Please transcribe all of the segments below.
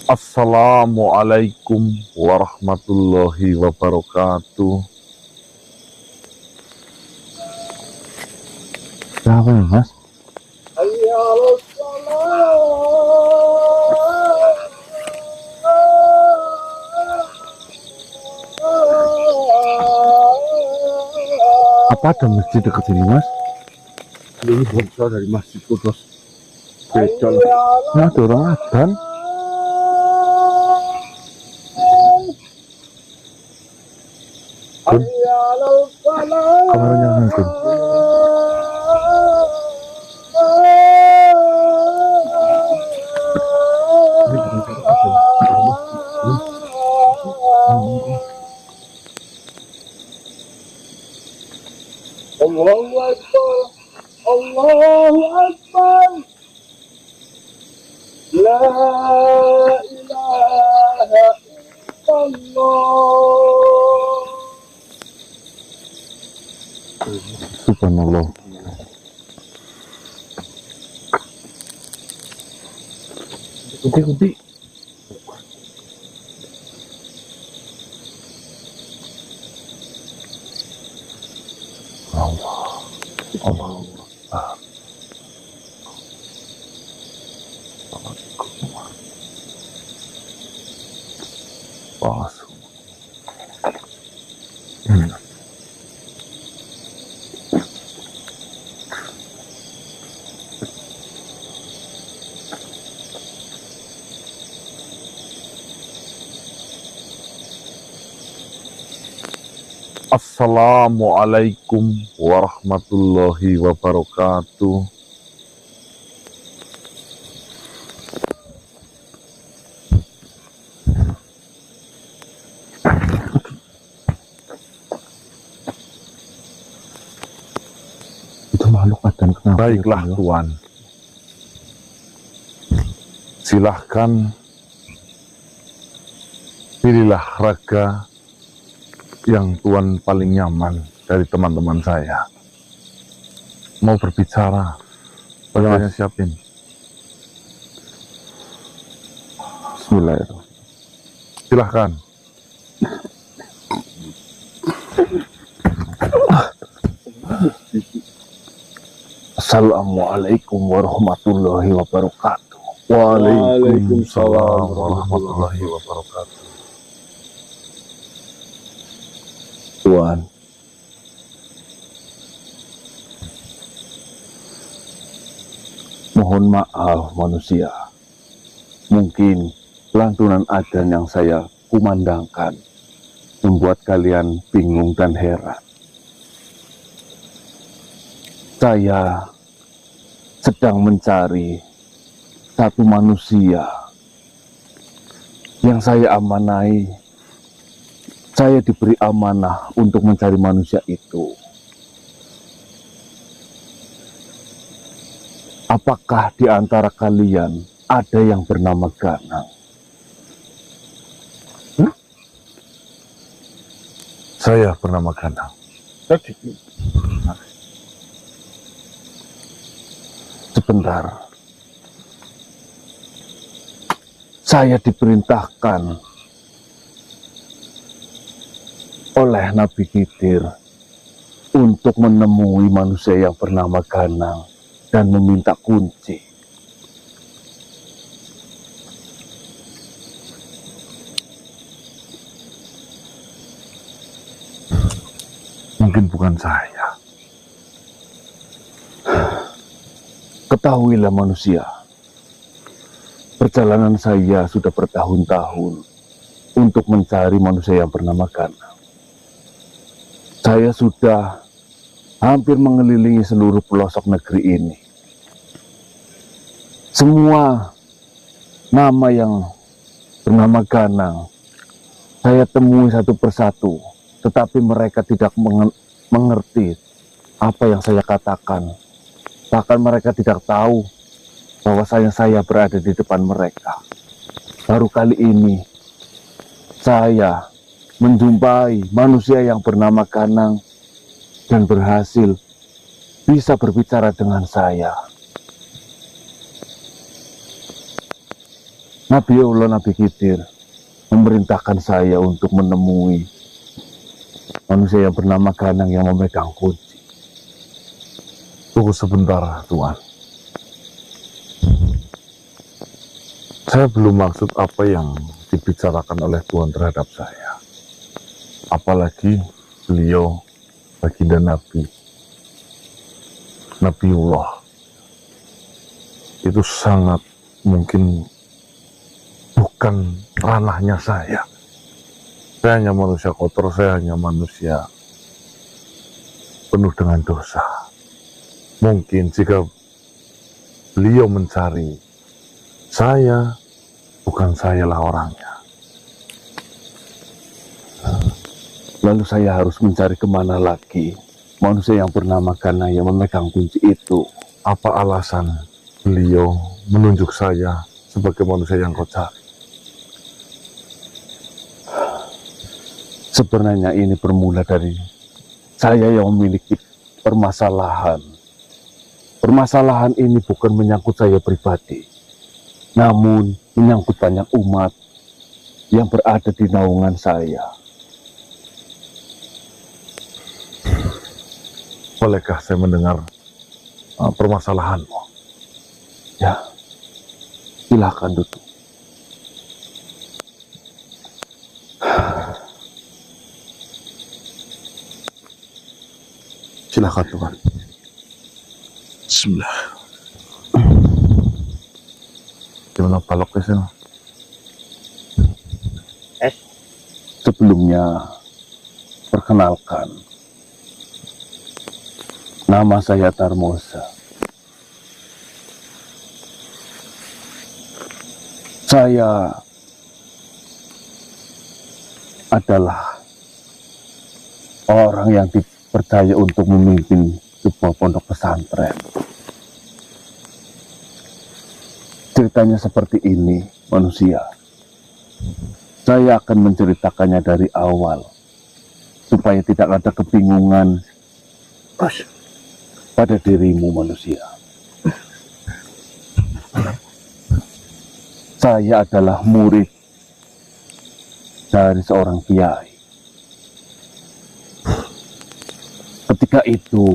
Assalamualaikum warahmatullahi wabarakatuh. Kenapa ya, Mas? Apa ada masjid dekat sini, Mas? Ini bongso dari Masjid Kudus. Becol. Nah, ada orang adzan. Kun, kameranya Kun. Allahu Akbar, Allahu Akbar, La ilaha illallah. Subhanallah. Kunti. Allah. Assalamualaikum warahmatullahi wabarakatuh. Itu makhluk adzan kenapa? Baiklah ya, Tuan, silahkan pilihlah raga yang Tuan paling nyaman dari teman-teman saya. Mau berbicara, raganya siapin. Bismillahirrahmanirrahim. Silahkan. Assalamualaikum warahmatullahi wabarakatuh. Waalaikumsalam warahmatullahi wabarakatuh. Tuan, mohon maaf manusia. Mungkin lantunan adzan yang saya kumandangkan membuat kalian bingung dan heran. Saya sedang mencari satu manusia yang saya amanai. Saya diberi amanah untuk mencari manusia itu. Apakah di antara kalian ada yang bernama Ganang? Saya bernama Ganang. Sebentar. Saya diperintahkan oleh Nabi Khidir untuk menemui manusia yang bernama Ganang dan meminta kunci. Mungkin bukan saya. Ketahuilah manusia, perjalanan saya sudah bertahun-tahun untuk mencari manusia yang bernama Ganang. Saya sudah hampir mengelilingi seluruh pelosok negeri ini. Semua nama yang bernama Ganang saya temui satu persatu, tetapi mereka tidak mengerti apa yang saya katakan. Bahkan mereka tidak tahu bahwasanya saya berada di depan mereka. Baru kali ini saya menjumpai manusia yang bernama Ganang dan berhasil bisa berbicara dengan saya. Nabi Allah Nabi Khidir memerintahkan saya untuk menemui manusia yang bernama Ganang yang memegang kunci. Tunggu sebentar, Tuan. Saya belum maksud apa yang dibicarakan oleh Tuhan terhadap saya. Apalagi beliau baginda Nabi, Nabiullah. Itu sangat mungkin bukan ranahnya saya. Saya hanya manusia kotor, saya hanya manusia penuh dengan dosa. Mungkin jika beliau mencari saya, bukan sayalah orangnya. Lalu saya harus mencari kemana lagi manusia yang bernama Ganang yang memegang kunci itu. Apa alasan beliau menunjuk saya sebagai manusia yang kau cari? Sebenarnya ini bermula dari saya yang memiliki permasalahan. Permasalahan ini bukan menyangkut saya pribadi, namun menyangkut banyak umat yang berada di naungan saya. Bolehkah saya mendengar permasalahanmu? Ya, silakan duduk. Silakan, Tuhan. Bismillah. Gimana balok ke sini? Sebelumnya, perkenalkan, nama saya Tarmosa. Saya adalah orang yang dipercaya untuk memimpin sebuah pondok pesantren. Ceritanya seperti ini, manusia. Saya akan menceritakannya dari awal, supaya tidak ada kebingungan pada dirimu, manusia. Saya adalah murid dari seorang kiai. Ketika itu,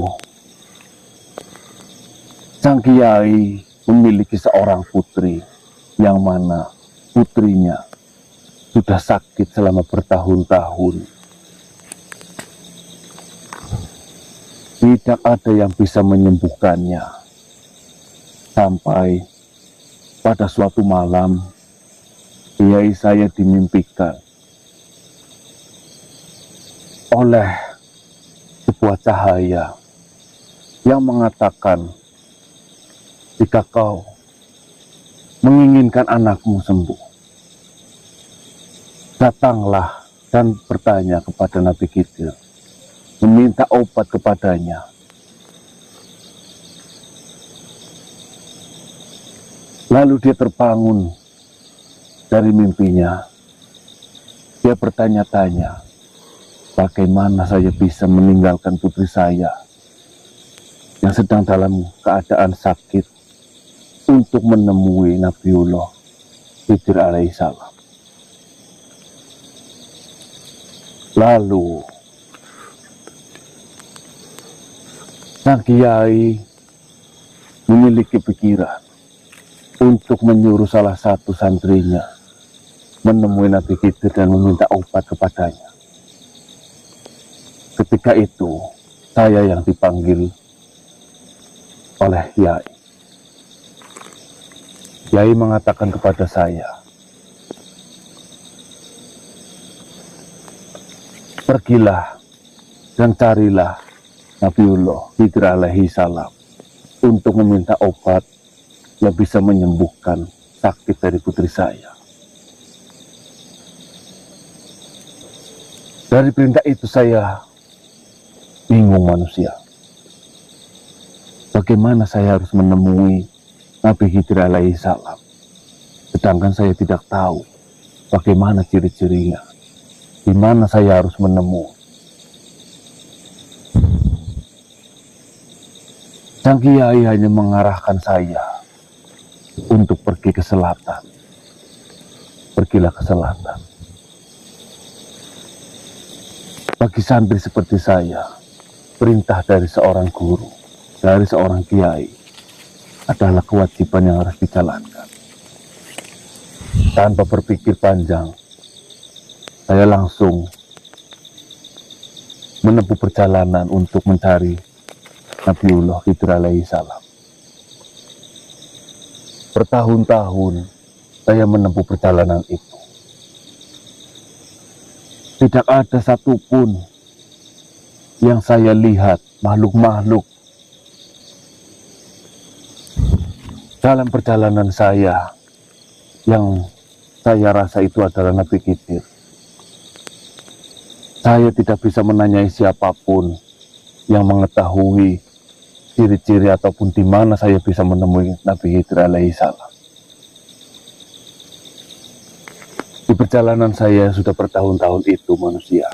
sang kiai memiliki seorang putri, yang mana putrinya sudah sakit selama bertahun-tahun. Tidak ada yang bisa menyembuhkannya. Sampai pada suatu malam, kiai saya dimimpikan oleh sebuah cahaya yang mengatakan, jika kau menginginkan anakmu sembuh, datanglah dan bertanya kepada Nabi Khidir, meminta obat kepadanya. Lalu dia terbangun dari mimpinya. Dia bertanya-tanya, bagaimana saya bisa meninggalkan putri saya yang sedang dalam keadaan sakit untuk menemui Nabiullah Khidir alaihissalam. Lalu sang kiai memiliki pikiran untuk menyuruh salah satu santrinya menemui Nabi Khidir dan meminta obat kepadanya. Ketika itu, saya yang dipanggil oleh kiai. Kiai mengatakan kepada saya, pergilah dan carilah Nabiullah Khidir alaihi salam untuk meminta obat yang bisa menyembuhkan sakit dari putri saya. Dari perintah itu saya bingung, manusia. Bagaimana saya harus menemui Nabi Khidir alaihi salam, sedangkan saya tidak tahu bagaimana ciri-cirinya, di mana saya harus menemui. Sang kiai hanya mengarahkan saya untuk pergi ke selatan pergilah ke selatan. Bagi santri seperti saya, perintah dari seorang guru, dari seorang kiai, adalah kewajiban yang harus dijalankan. Tanpa berpikir panjang, saya langsung menempuh perjalanan untuk mencari Nabiullah Khidir alaihi salam. Bertahun-tahun saya menempuh perjalanan itu. Tidak ada satupun yang saya lihat makhluk-makhluk dalam perjalanan saya. Yang saya rasa itu adalah Nabi Khidir. Saya tidak bisa menanyai siapapun yang mengetahui ciri-ciri ataupun di mana saya bisa menemui Nabi Khidir alaihi salam. Di perjalanan saya sudah bertahun-tahun itu manusia,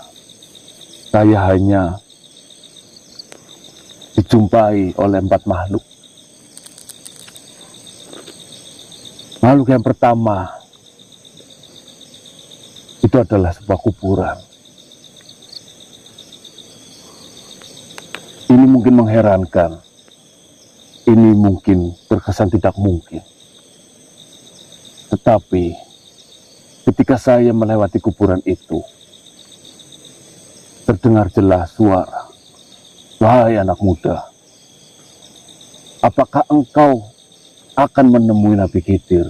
saya hanya dijumpai oleh 4 makhluk. Makhluk yang pertama itu adalah sebuah kuburan. Ini mungkin mengherankan, ini mungkin terkesan tidak mungkin. Tetapi ketika saya melewati kuburan itu, terdengar jelas suara, "Wahai anak muda, apakah engkau akan menemui Nabi Khidir?"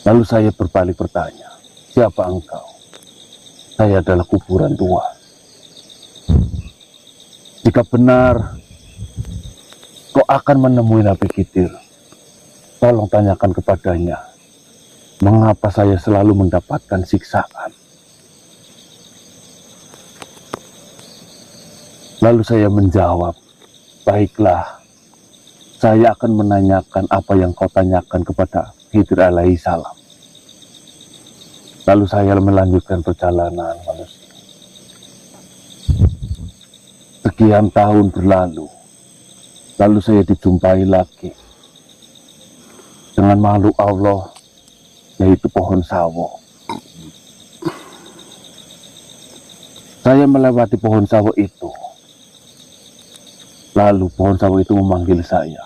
Lalu saya berbalik bertanya, "Siapa engkau?" "Saya adalah kuburan tua." "Jika benar kau akan menemui Nabi Khidir, tolong tanyakan kepadanya, mengapa saya selalu mendapatkan siksaan?" Lalu saya menjawab, "Baiklah, saya akan menanyakan apa yang kau tanyakan kepada Khidir alaihi salam." Lalu saya melanjutkan perjalanan manusia. Sekian tahun berlalu, lalu saya dijumpai lagi dengan makhluk Allah, yaitu pohon sawo. Saya melewati pohon sawo itu. Lalu pohon sawo itu memanggil saya,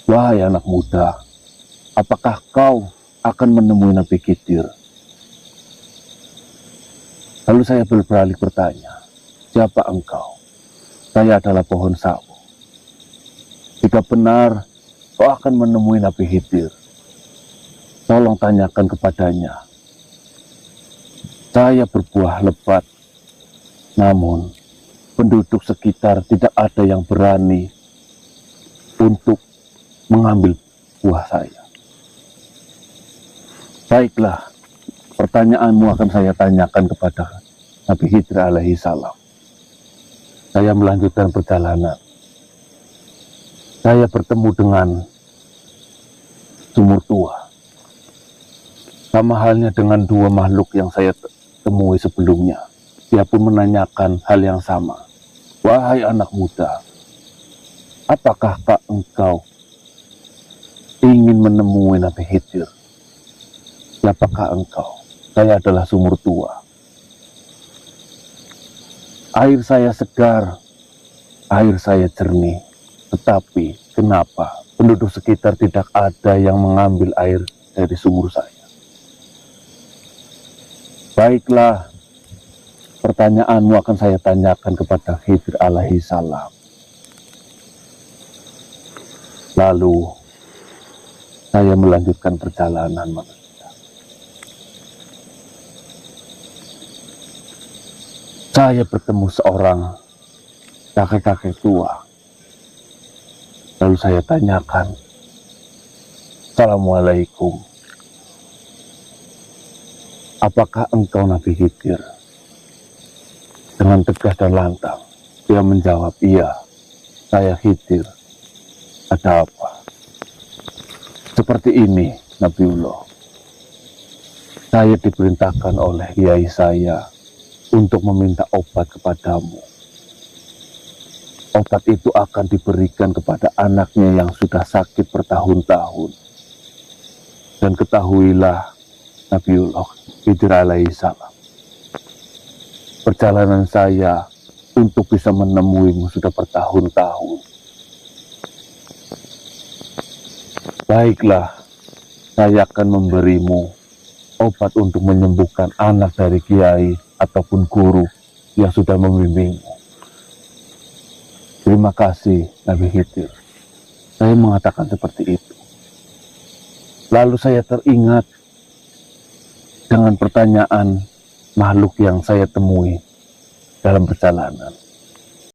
"Wahai anak muda, apakah kau akan menemui Nabi Khidir?" Lalu saya berbalik bertanya, "Siapa engkau?" "Saya adalah pohon sawo. Jika benar kau akan menemui Nabi Khidir, tolong tanyakan kepadanya." Saya berbuah lebat, namun penduduk sekitar tidak ada yang berani untuk mengambil buah saya. "Baiklah, pertanyaanmu akan saya tanyakan kepada Nabi Khidir alaihi salam." Saya melanjutkan perjalanan. Saya bertemu dengan sumur tua. Sama halnya dengan 2 makhluk yang saya temui sebelumnya. Dia pun menanyakan hal yang sama. "Wahai anak muda, apakah engkau ingin menemui Nabi Khidir?" "Siapakah engkau?" "Saya adalah sumur tua. Air saya segar, air saya jernih. Tetapi kenapa penduduk sekitar tidak ada yang mengambil air dari sumur saya?" "Baiklah, pertanyaanmu akan saya tanyakan kepada Khidir alaihi salam." Lalu saya melanjutkan perjalanan manusia. Saya bertemu seorang kakek-kakek tua. Lalu saya tanyakan, "Assalamualaikum, apakah engkau Nabi Khidir?" Dengan tegas dan lantang, dia menjawab, "Iya, saya Khidir. Ada apa?" "Seperti ini, Nabiullah. Saya diperintahkan oleh kiai saya untuk meminta obat kepadamu. Obat itu akan diberikan kepada anaknya yang sudah sakit bertahun-tahun. Dan ketahuilah, Nabiullah Khidir alaihi salam, perjalanan saya untuk bisa menemuimu sudah bertahun-tahun. Baiklah, saya akan memberimu obat untuk menyembuhkan anak dari kiai ataupun guru yang sudah membimbingmu. Terima kasih, Nabi Khidir. Saya mengatakan seperti itu. Lalu saya teringat dengan pertanyaan makhluk yang saya temui dalam perjalanan.